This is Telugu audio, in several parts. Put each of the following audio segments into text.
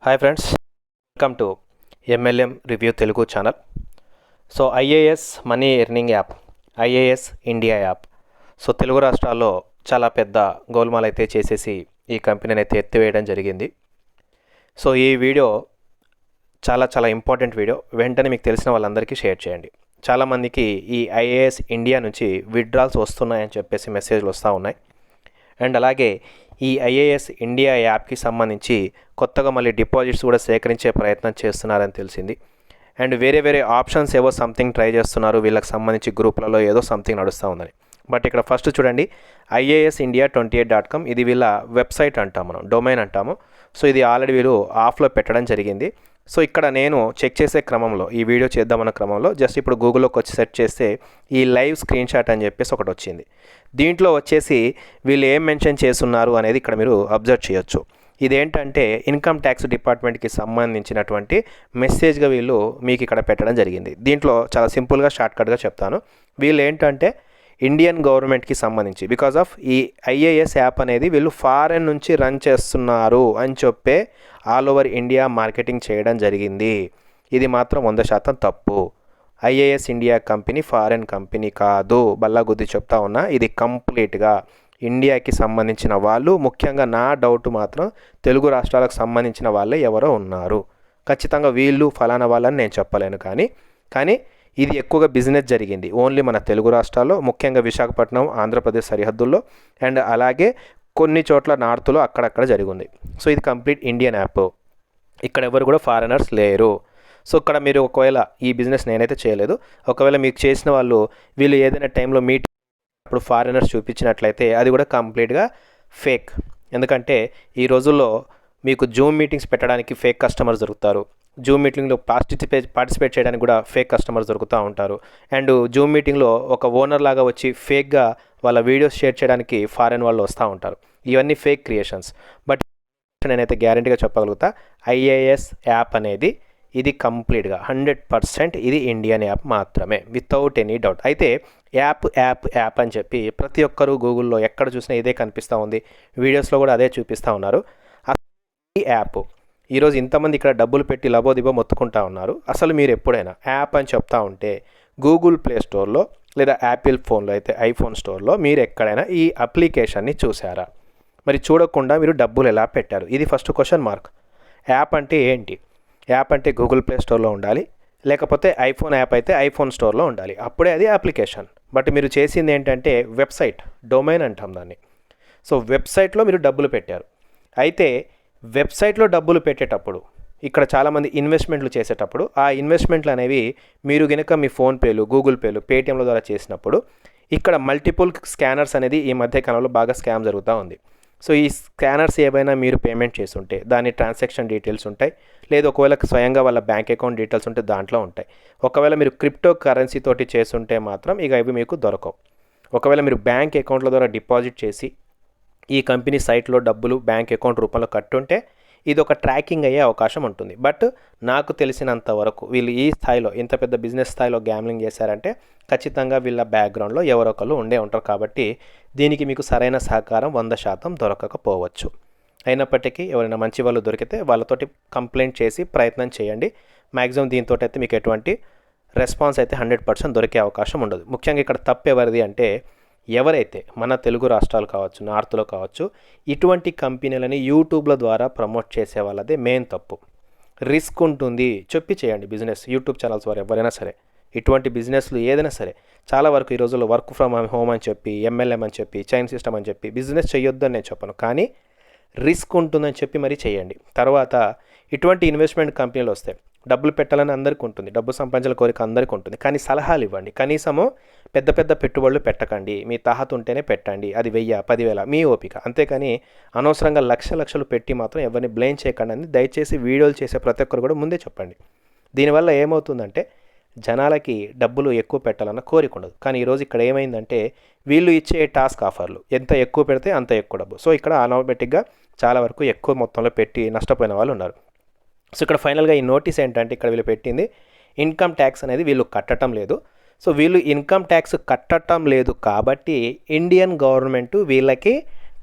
Hi friends, welcome to MLM review Telugu channel. So IAS money earning app, IAS India app. So Telugu రాష్ట్రాల్లో చాలా పెద్ద గోల్మాల్ అయితే చేసేసి ఈ కంపెనీని అయితే ఎత్తివేయడం జరిగింది. సో ఈ వీడియో చాలా ఇంపార్టెంట్ వీడియో. వెంటనే మీకు తెలిసిన వాళ్ళందరికీ షేర్ చేయండి. చాలామందికి ఈ ఐఏఎస్ ఇండియా నుంచి విత్డ్రాల్స్ వస్తున్నాయని చెప్పేసి మెసేజ్లు వస్తూ ఉన్నాయి. అండ్ అలాగే ఈ ఐఏఎస్ ఇండియా యాప్కి సంబంధించి కొత్తగా మళ్ళీ డిపాజిట్స్ కూడా సేకరించే ప్రయత్నం చేస్తున్నారని తెలిసింది. అండ్ వేరే ఆప్షన్స్ ఏవో సంథింగ్ ట్రై చేస్తున్నారు, వీళ్ళకి సంబంధించి గ్రూప్లలో ఏదో సంథింగ్ నడుస్తూ ఉందని. బట్ ఇక్కడ ఫస్ట్ చూడండి, IASindia28.com ఇది వీళ్ళ వెబ్సైట్ అంటాం, మనం డొమైన్ అంటాము. సో ఇది ఆల్రెడీ వీళ్ళు ఆఫ్లో పెట్టడం జరిగింది. సో ఇక్కడ నేను చెక్ చేసే క్రమంలో, ఈ వీడియో చేద్దామన్న క్రమంలో జస్ట్ ఇప్పుడు గూగుల్లోకి వచ్చి సెర్చ్ చేస్తే ఈ లైవ్ స్క్రీన్ షాట్ అని చెప్పేసి ఒకటి వచ్చింది. దీంట్లో వచ్చేసి వీళ్ళు ఏం మెన్షన్ చేస్తున్నారు అనేది ఇక్కడ మీరు అబ్జర్వ్ చేయొచ్చు. ఇదేంటంటే ఇన్కమ్ ట్యాక్స్ డిపార్ట్మెంట్కి సంబంధించినటువంటి మెసేజ్గా వీళ్ళు మీకు ఇక్కడ పెట్టడం జరిగింది. దీంట్లో చాలా సింపుల్గా షార్ట్కట్గా చెప్తాను. వీళ్ళు ఏంటంటే ఇండియన్ గవర్నమెంట్కి సంబంధించి బికాజ్ ఆఫ్ ఈ ఐఏఎస్ యాప్ అనేది వీళ్ళు ఫారెన్ నుంచి రన్ చేస్తున్నారు అని చెప్పే ఆల్ ఓవర్ ఇండియా మార్కెటింగ్ చేయడం జరిగింది. ఇది మాత్రం 100% తప్పు. IAS India company foreign company కాదు, బల్లాగుద్ది చెప్తా ఉన్నా. ఇది కంప్లీట్గా ఇండియాకి సంబంధించిన వాళ్ళు. ముఖ్యంగా నా డౌట్ మాత్రం తెలుగు రాష్ట్రాలకు సంబంధించిన వాళ్ళే ఎవరో ఉన్నారు. ఖచ్చితంగా వీళ్ళు ఫలానా వాళ్ళని నేను చెప్పలేను, కానీ ఇది ఎక్కువగా బిజినెస్ జరిగింది ఓన్లీ మన తెలుగు రాష్ట్రాల్లో, ముఖ్యంగా విశాఖపట్నం, ఆంధ్రప్రదేశ్ సరిహద్దుల్లో, అండ్ అలాగే కొన్ని చోట్ల నార్త్లో అక్కడక్కడ జరిగింది. సో ఇది కంప్లీట్ ఇండియన్ యాప్. ఇక్కడ ఎవరు కూడా ఫారినర్స్ లేరు. సో ఇక్కడ మీరు ఒకవేళ ఈ బిజినెస్ నేనైతే చేయలేదు, ఒకవేళ మీకు చేసిన వాళ్ళు వీళ్ళు ఏదైనా టైంలో మీటింగ్ అప్పుడు ఫారినర్స్ చూపించినట్లయితే అది కూడా కంప్లీట్గా ఫేక్. ఎందుకంటే ఈ రోజుల్లో మీకు జూమ్ మీటింగ్స్ పెట్టడానికి ఫేక్ కస్టమర్స్ దొరుకుతారు. జూమ్ మీటింగ్లో పార్టిసిపేట్ చేయడానికి కూడా ఫేక్ కస్టమర్స్ దొరుకుతూ ఉంటారు. అండ్ జూమ్ మీటింగ్లో ఒక ఓనర్ లాగా వచ్చి ఫేక్గా వాళ్ళ వీడియోస్ షేర్ చేయడానికి ఫారెన్ వాళ్ళు వస్తూ ఉంటారు. ఇవన్నీ ఫేక్ క్రియేషన్స్. బట్ నేనైతే గ్యారంటీగా చెప్పగలుగుతా, ఐఏఎస్ యాప్ అనేది ఇది కంప్లీట్గా 100% ఇది ఇండియన్ యాప్ మాత్రమే, వితౌట్ ఎనీ డౌట్. అయితే యాప్ అని చెప్పి ప్రతి ఒక్కరూ గూగుల్లో ఎక్కడ చూసినా ఇదే కనిపిస్తూ ఉంది, వీడియోస్లో కూడా అదే చూపిస్తూ ఉన్నారు. ఈ యాప్ ఈరోజు ఇంతమంది ఇక్కడ డబ్బులు పెట్టి లబోదిబో మొత్తుకుంటా ఉన్నారు. అసలు మీరు ఎప్పుడైనా యాప్ అని చెప్తా ఉంటే గూగుల్ ప్లే స్టోర్లో లేదా యాపిల్ ఫోన్లో అయితే ఐఫోన్ స్టోర్లో మీరు ఎక్కడైనా ఈ అప్లికేషన్ని చూసారా? మరి చూడకుండా మీరు డబ్బులు ఎలా పెట్టారు? ఇది ఫస్ట్ క్వశ్చన్ మార్క్. యాప్ అంటే ఏంటి? యాప్ అంటే గూగుల్ ప్లే స్టోర్లో ఉండాలి, లేకపోతే ఐఫోన్ యాప్ అయితే ఐఫోన్ స్టోర్లో ఉండాలి, అప్పుడే అది అప్లికేషన్. బట్ మీరు చేసింది ఏంటంటే వెబ్సైట్, డొమైన్ అంటాం దాన్ని. సో వెబ్సైట్లో మీరు డబ్బులు పెట్టారు. అయితే వెబ్సైట్లో డబ్బులు పెట్టేటప్పుడు ఇక్కడ చాలామంది ఇన్వెస్ట్మెంట్లు చేసేటప్పుడు ఆ ఇన్వెస్ట్మెంట్లు అనేవి మీరు కనుక మీ ఫోన్పేలు, గూగుల్ పేలు, పేటిఎంల ద్వారా చేసినప్పుడు ఇక్కడ మల్టిపుల్ స్కానర్స్ అనేది ఈ మధ్య కాలంలో బాగా స్కామ్ జరుగుతూ ఉంది. సో ఈ స్కానర్స్ ఏవైనా మీరు పేమెంట్ చేస్తుంటే దాని ట్రాన్సాక్షన్ డీటెయిల్స్ ఉంటాయి, లేదా ఒకవేళ స్వయంగా వాళ్ళ బ్యాంక్ అకౌంట్ డీటెయిల్స్ ఉంటే దాంట్లో ఉంటాయి. ఒకవేళ మీరు క్రిప్టో కరెన్సీ తోటి చేస్తుంటే మాత్రం ఇక ఇవి మీకు దొరకవు. ఒకవేళ మీరు బ్యాంక్ అకౌంట్ల ద్వారా డిపాజిట్ చేసి ఈ కంపెనీ సైట్లో డబ్బులు బ్యాంక్ అకౌంట్ రూపంలో కట్టుంటే ఇది ఒక ట్రాకింగ్ అయ్యే అవకాశం ఉంటుంది. బట్ నాకు తెలిసినంత వరకు వీళ్ళు ఈ స్థాయిలో, ఇంత పెద్ద బిజినెస్ స్థాయిలో గ్యామ్లింగ్ చేశారంటే ఖచ్చితంగా వీళ్ళ బ్యాక్గ్రౌండ్లో ఎవరో ఒకరు ఉండే ఉంటారు. కాబట్టి దీనికి మీకు సరైన సహకారం 100% దొరకకపోవచ్చు. అయినప్పటికీ ఎవరైనా మంచి వాళ్ళు దొరికితే వాళ్ళతోటి కంప్లైంట్ చేసి ప్రయత్నం చేయండి. మ్యాక్సిమం దీంతో అయితే మీకు ఎటువంటి రెస్పాన్స్ అయితే 100% దొరికే అవకాశం ఉండదు. ముఖ్యంగా ఇక్కడ తప్పు ఎవరిది అంటే, ఎవరైతే మన తెలుగు రాష్ట్రాలు కావచ్చు, నార్త్లో కావచ్చు, ఇటువంటి కంపెనీలని యూట్యూబ్ల ద్వారా ప్రమోట్ చేసే వాళ్ళదే మెయిన్ తప్పు. రిస్క్ ఉంటుంది, చెప్పి చేయండి బిజినెస్. యూట్యూబ్ ఛానల్స్ వారు ఎవరైనా సరే ఇటువంటి బిజినెస్లు ఏదైనా సరే చాలా వరకు ఈ రోజుల్లో వర్క్ ఫ్రమ్ హోమ్ అని చెప్పి, MLM అని చెప్పి, చైన్ సిస్టమ్ అని చెప్పి బిజినెస్ చేయొద్దు అని నేను చెప్పను, కానీ రిస్క్ ఉంటుందని చెప్పి మరీ చేయండి. తర్వాత ఇటువంటి ఇన్వెస్ట్మెంట్ కంపెనీలు వస్తాయి, డబ్బులు పెట్టాలని అందరికీ ఉంటుంది, డబ్బు సంపాదించాల కోరిక అందరికీ ఉంటుంది, కానీ సలహాలు ఇవ్వండి. కనీసము పెద్ద పెట్టుబడులు పెట్టకండి, మీ తాహత ఉంటేనే పెట్టండి. అది 1000, 10,000 మీ ఓపిక. అంతేకాని అనవసరంగా లక్షలు పెట్టి మాత్రం ఎవరిని బ్లేమ్ చేయకండి అని దయచేసి వీడియోలు చేసే ప్రతి ఒక్కరు కూడా ముందే చెప్పండి. దీనివల్ల ఏమవుతుందంటే జనాలకి డబ్బులు ఎక్కువ పెట్టాలన్న కోరిక ఉండదు. కానీ ఈరోజు ఇక్కడ ఏమైందంటే వీళ్ళు ఇచ్చే టాస్క్ ఆఫర్లు ఎంత ఎక్కువ పెడితే అంత ఎక్కువ డబ్బు. సో ఇక్కడ ఆటోమేటిక్గా చాలా వరకు ఎక్కువ మొత్తంలో పెట్టి నష్టపోయిన వాళ్ళు ఉన్నారు. సో ఇక్కడ ఫైనల్గా ఈ నోటీస్ ఏంటంటే ఇక్కడ వీళ్ళు పెట్టింది ఇన్కమ్ ట్యాక్స్ అనేది వీళ్ళు కట్టడం లేదు. సో వీళ్ళు ఇన్కమ్ ట్యాక్స్ కట్టడం లేదు కాబట్టి ఇండియన్ గవర్నమెంట్ వీళ్ళకి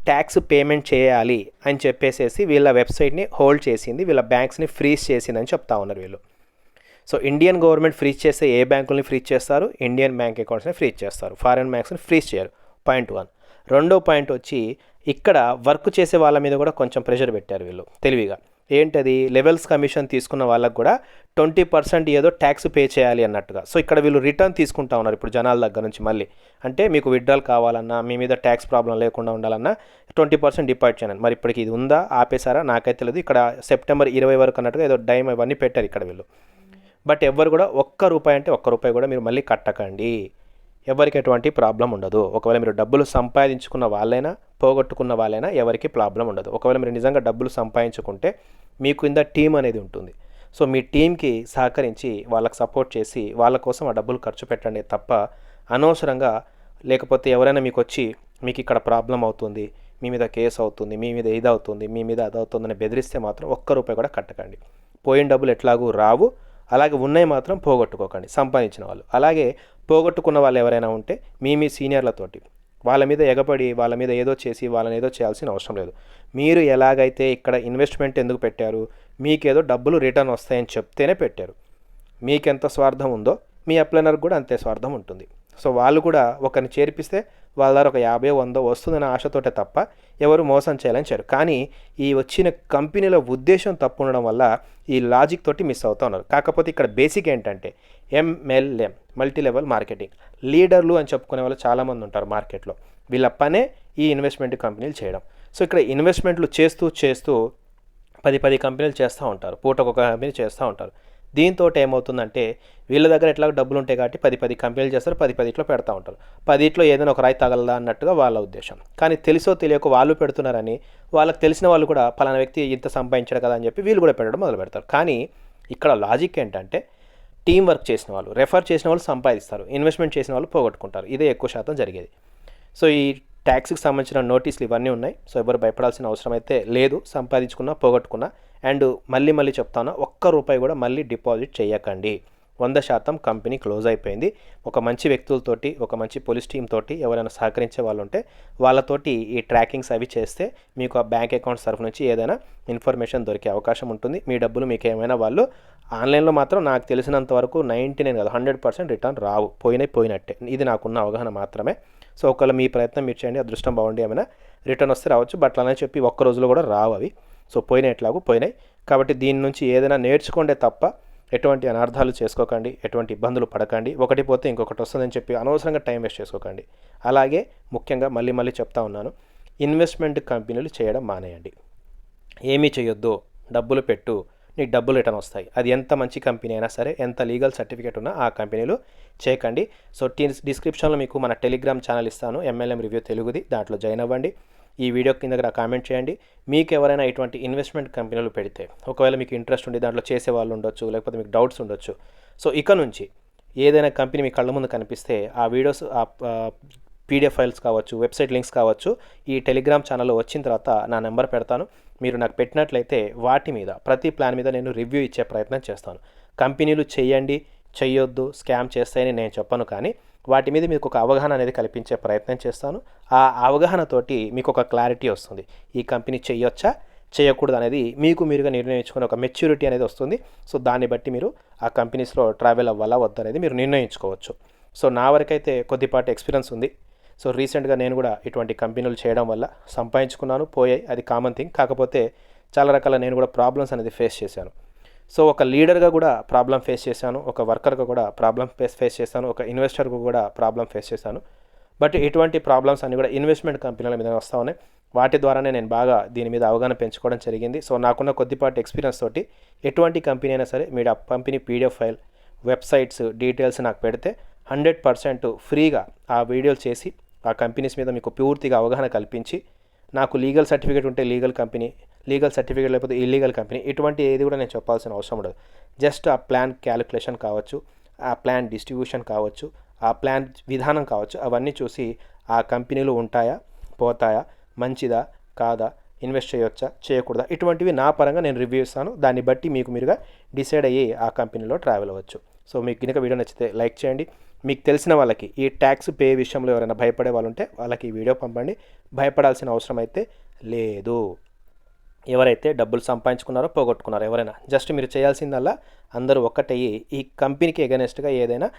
ట్యాక్స్ పేమెంట్ చేయాలి అని చెప్పేసేసి వీళ్ళ వెబ్సైట్ని హోల్డ్ చేసింది, వీళ్ళ బ్యాంక్స్ని ఫ్రీజ్ చేసిందని చెప్తా ఉన్నారు వీళ్ళు. సో ఇండియన్ గవర్నమెంట్ ఫ్రీజ్ చేస్తే ఏ బ్యాంకుల్ని ఫ్రీజ్ చేస్తారు? ఇండియన్ బ్యాంక్ అకౌంట్స్ని ఫ్రీజ్ చేస్తారు, ఫారెన్ బ్యాంక్స్ని ఫ్రీజ్ చేయరు. పాయింట్ 1. రెండో పాయింట్ వచ్చి ఇక్కడ వర్క్ చేసే వాళ్ళ మీద కూడా కొంచెం ప్రెషర్ పెట్టారు వీళ్ళు తెలివిగా. ఏంటది? లెవెల్స్ కమిషన్ తీసుకున్న వాళ్ళకు కూడా 20% ఏదో ట్యాక్స్ పే చేయాలి అన్నట్టుగా. సో ఇక్కడ వీళ్ళు రిటర్న్ తీసుకుంటా ఉన్నారు ఇప్పుడు జనాల దగ్గర నుంచి మళ్ళీ. అంటే మీకు విత్డ్రాల్ కావాలన్నా, మీ మీద ట్యాక్స్ ప్రాబ్లం లేకుండా ఉండాలన్నా 20% డిపాజిట్ చేయాలి. మరి ఇప్పటికి ఇది ఉందా, ఆపేశారా నాకైతే తెలియదు. ఇక్కడ సెప్టెంబర్ 20 వరకు అన్నట్టుగా ఏదో డైమ్ ఇవన్నీ పెట్టారు ఇక్కడ వీళ్ళు. బట్ ఎవ్వరు కూడా ₹1 అంటే ₹1 కూడా మీరు మళ్ళీ కట్టకండి. ఎవరికి ఎటువంటి ప్రాబ్లం ఉండదు. ఒకవేళ మీరు డబ్బులు సంపాదించుకున్న వాళ్ళైనా, పోగొట్టుకున్న వాళ్ళైనా ఎవరికి ప్రాబ్లం ఉండదు. ఒకవేళ మీరు నిజంగా డబ్బులు సంపాదించుకుంటే మీకు కింద టీం అనేది ఉంటుంది. సో మీ టీంకి సహకరించి వాళ్ళకి సపోర్ట్ చేసి వాళ్ళ కోసం ఆ డబ్బులు ఖర్చు పెట్టండి తప్ప అనవసరంగా, లేకపోతే ఎవరైనా మీకు వచ్చి మీకు ఇక్కడ ప్రాబ్లం అవుతుంది, మీ మీద కేసు అవుతుంది, మీ మీద ఇది అవుతుంది, మీ మీద అది అవుతుందని బెదిరిస్తే మాత్రం ₹1 కూడా కట్టకండి. పోయిన డబ్బులు ఎట్లాగూ రావు, అలాగే ఉన్నాయి మాత్రం పోగొట్టుకోకండి సంపాదించిన వాళ్ళు. అలాగే పోగొట్టుకున్న వాళ్ళు ఎవరైనా ఉంటే మీ సీనియర్లతోటి వాళ్ళ మీద ఎగపడి వాళ్ళ మీద ఏదో చేసి వాళ్ళని ఏదో చేయాల్సిన అవసరం లేదు. మీరు ఎలాగైతే ఇక్కడ ఇన్వెస్ట్మెంట్ ఎందుకు పెట్టారు? మీకేదో డబ్బులు రిటర్న్ వస్తాయని చెప్తేనే పెట్టారు. మీకెంత స్వార్థం ఉందో మీ అప్లైనర్కి కూడా అంతే స్వార్థం ఉంటుంది. సో వాళ్ళు కూడా ఒకరిని చేర్పిస్తే వాళ్ళ ద్వారా ఒక 50-100 వస్తుందనే ఆశతోటే తప్ప ఎవరు మోసం చేయాలని చేయరు. కానీ ఈ వచ్చిన కంపెనీల ఉద్దేశం తప్పు ఉండడం వల్ల ఈ లాజిక్ తోటి మిస్ అవుతూ ఉన్నారు. కాకపోతే ఇక్కడ బేసిక్ ఏంటంటే MLM, మల్టీ లెవెల్ మార్కెటింగ్, లీడర్లు అని చెప్పుకునే వాళ్ళు చాలామంది ఉంటారు మార్కెట్లో. వీళ్ళ పనే ఈ ఇన్వెస్ట్మెంట్ కంపెనీలు చేయడం. సో ఇక్కడ ఇన్వెస్ట్మెంట్లు చేస్తూ 10 కంపెనీలు చేస్తూ ఉంటారు, పూటకు ఒక కంపెనీ చేస్తూ ఉంటారు. దీంతో ఏమవుతుందంటే వీళ్ళ దగ్గర ఎట్లా డబ్బులు ఉంటాయి కాబట్టి 10 కంపెనీలు చేస్తారు, 10 పెడతా ఉంటారు. 10 ఏదైనా ఒక రాయి తగలదా అన్నట్టుగా వాళ్ళ ఉద్దేశం. కానీ తెలుసో తెలియక వాళ్ళు పెడుతున్నారని వాళ్ళకి తెలిసిన వాళ్ళు కూడా పలానా వ్యక్తి ఇంత సంపాదించాడు కదా అని చెప్పి వీళ్ళు కూడా పెట్టడం మొదలు పెడతారు. కానీ ఇక్కడ లాజిక్ ఏంటంటే టీం వర్క్ చేసిన వాళ్ళు, రెఫర్ చేసిన వాళ్ళు సంపాదిస్తారు, ఇన్వెస్ట్మెంట్ చేసిన వాళ్ళు పోగొట్టుకుంటారు. ఇదే ఎక్కువ శాతం జరిగేది. సో ఈ ట్యాక్స్కి సంబంధించిన నోటీసులు ఇవన్నీ ఉన్నాయి. సో ఎవరు భయపడాల్సిన అవసరం అయితే లేదు. సంపాదించుకున్నా పోగొట్టుకున్నా. అండ్ మళ్ళీ చెప్తాను, ₹1 కూడా మళ్ళీ డిపాజిట్ చేయకండి. 100% కంపెనీ క్లోజ్ అయిపోయింది. ఒక మంచి వ్యక్తులతోటి, ఒక మంచి పోలీస్ టీమ్ తోటి ఎవరైనా సహకరించే వాళ్ళు ఉంటే వాళ్ళతోటి ఈ ట్రాకింగ్స్ అవి చేస్తే మీకు ఆ బ్యాంక్ అకౌంట్స్ తరఫు నుంచి ఏదైనా ఇన్ఫర్మేషన్ దొరికే అవకాశం ఉంటుంది. మీ డబ్బులు మీకు ఏమైనా వాళ్ళు ఆన్లైన్లో మాత్రం నాకు తెలిసినంత వరకు 99 కాదు 100% రిటర్న్ రావు. పోయినట్టే. ఇది నాకున్న అవగాహన మాత్రమే. సో ఒకవేళ మీ ప్రయత్నం మీరు చేయండి, అదృష్టం బాగుండి ఏమైనా రిటర్న్ వస్తే రావచ్చు. బట్ అలా చెప్పి ఒక్క రోజులో కూడా రావు అవి. సో పోయినాయి. కాబట్టి దీని నుంచి ఏదైనా నేర్చుకోండే తప్ప ఎటువంటి అనర్థాలు చేసుకోకండి, ఎటువంటి ఇబ్బందులు పడకండి. ఒకటి పోతే ఇంకొకటి వస్తుందని చెప్పి అనవసరంగా టైం వేస్ట్ చేసుకోకండి. అలాగే ముఖ్యంగా మళ్ళీ చెప్తా ఉన్నాను, ఇన్వెస్ట్మెంట్ కంపెనీలు చేయడం మానేయండి. ఏమీ చేయొద్దు, డబ్బులు పెట్టు, నీకు డబ్బులు రిటర్న్ వస్తాయి. అది ఎంత మంచి కంపెనీ అయినా సరే, ఎంత లీగల్ సర్టిఫికేట్ ఉన్నా ఆ కంపెనీలు చేయకండి. సో డిస్క్రిప్షన్లో మీకు మన టెలిగ్రామ్ ఛానల్ ఇస్తాను, MLM రివ్యూ తెలుగుది, దాంట్లో జాయిన్ అవ్వండి. ఈ వీడియో కింద కామెంట్ చేయండి. మీకు ఎవరైనా ఇటువంటి ఇన్వెస్ట్మెంట్ కంపెనీలు పెడితే ఒకవేళ మీకు ఇంట్రెస్ట్ ఉండి దాంట్లో చేసే వాళ్ళు ఉండొచ్చు, లేకపోతే మీకు డౌట్స్ ఉండొచ్చు. సో ఇక నుంచి ఏదైనా కంపెనీ మీ కళ్ళ ముందు కనిపిస్తే ఆ వీడియోస్, ఆ PDF ఫైల్స్ కావచ్చు, వెబ్సైట్ లింక్స్ కావచ్చు, ఈ టెలిగ్రామ్ ఛానల్లో వచ్చిన తర్వాత నా నెంబర్ పెడతాను. మీరు నాకు పెట్టినట్లయితే వాటి మీద, ప్రతి ప్లాన్ మీద నేను రివ్యూ ఇచ్చే ప్రయత్నం చేస్తాను. కంపెనీలు చెయ్యండి, చెయ్యొద్దు, స్కామ్ చేస్తాయని నేను చెప్పను, కానీ వాటి మీద మీకు ఒక అవగాహన అనేది కల్పించే ప్రయత్నం చేస్తాను. ఆ అవగాహనతోటి మీకు ఒక క్లారిటీ వస్తుంది. ఈ కంపెనీ చెయ్యొచ్చా, చేయకూడదు అనేది మీకు మీరుగా నిర్ణయించుకునే ఒక మెచ్యూరిటీ అనేది వస్తుంది. సో దాన్ని బట్టి మీరు ఆ కంపెనీస్లో ట్రావెల్ అవ్వాలా వద్దనేది మీరు నిర్ణయించుకోవచ్చు. సో నా వరకైతే కొద్దిపాటి ఎక్స్పీరియన్స్ ఉంది. సో రీసెంట్గా నేను కూడా ఇటువంటి కంపెనీలు చేయడం వల్ల సంపాదించుకున్నాను, పోయాయి, అది కామన్ థింగ్. కాకపోతే చాలా రకాల నేను కూడా ప్రాబ్లమ్స్ అనేది ఫేస్ చేశాను. సో ఒక లీడర్గా కూడా ప్రాబ్లం ఫేస్ చేశాను, ఒక వర్కర్గా కూడా ప్రాబ్లం ఫేస్ చేశాను, ఒక ఇన్వెస్టర్గా కూడా ప్రాబ్లం ఫేస్ చేశాను. బట్ ఇటువంటి ప్రాబ్లమ్స్ అన్నీ కూడా ఇన్వెస్ట్మెంట్ కంపెనీల మీద వస్తూ ఉన్నాయి. వాటి ద్వారానే నేను బాగా దీని మీద అవగాహన పెంచుకోవడం జరిగింది. సో నాకున్న కొద్దిపాటి ఎక్స్పీరియన్స్ తోటి ఎటువంటి కంపెనీ అయినా సరే మీరు ఆ company PDF file, websites details నాకు పెడితే 100% ఫ్రీగా ఆ వీడియోలు చేసి ఆ కంపెనీస్ మీద మీకు పూర్తిగా అవగాహన కల్పించి, నాకు లీగల్ సర్టిఫికేట్ ఉంటే లీగల్ కంపెనీ, లీగల్ సర్టిఫికేట్ లేకపోతే ఇల్లీగల్ కంపెనీ, ఇటువంటి ఏది కూడా నేను చెప్పాల్సిన అవసరం ఉండదు. జస్ట్ ఆ ప్లాన్ క్యాలిక్యులేషన్ కావచ్చు, ఆ ప్లాన్ డిస్ట్రిబ్యూషన్ కావచ్చు, ఆ ప్లాన్ విధానం కావచ్చు, అవన్నీ చూసి ఆ కంపెనీలు ఉంటాయా, పోతాయా, మంచిదా కాదా, ఇన్వెస్ట్ చేయొచ్చా, చేయకూడదా, ఇటువంటివి నా పరంగా నేను రివ్యూ ఇస్తాను. దాన్ని బట్టి మీకు మీరుగా డిసైడ్ అయ్యి ఆ కంపెనీలో ట్రావెల్ అవ్వచ్చు. సో మీకు కనుక వీడియో నచ్చితే లైక్ చేయండి, మీకు తెలిసిన వాళ్ళకి ఈ ట్యాక్స్ పే విషయంలో ఎవరైనా భయపడే వాళ్ళు ఉంటే వాళ్ళకి ఈ వీడియో పంపండి. భయపడాల్సిన అవసరం అయితే లేదు. ఎవరైతే డబ్బులు సంపాదించుకున్నారో పోగొట్టుకున్నారో ఎవరైనా జస్ట్ మీరు చేయాల్సిందల్లా అందరూ ఒక్కటయ్యి ఈ కంపెనీకి ఎగనెస్ట్గా ఏదైనా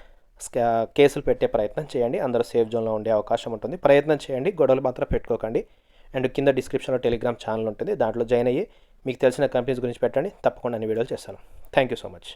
కేసులు పెట్టే ప్రయత్నం చేయండి. అందరూ సేఫ్ జోన్లో ఉండే అవకాశం ఉంటుంది. ప్రయత్నం చేయండి, గొడవలు మాత్రం పెట్టుకోకండి. అండ్ కింద డిస్క్రిప్షన్లో టెలిగ్రామ్ ఛానల్ ఉంటుంది, దాంట్లో జాయిన్ అయ్యి మీకు తెలిసిన కంపెనీస్ గురించి పెట్టండి. తప్పకుండా అన్ని వీడియోలు చేస్తాను. Thank you so much.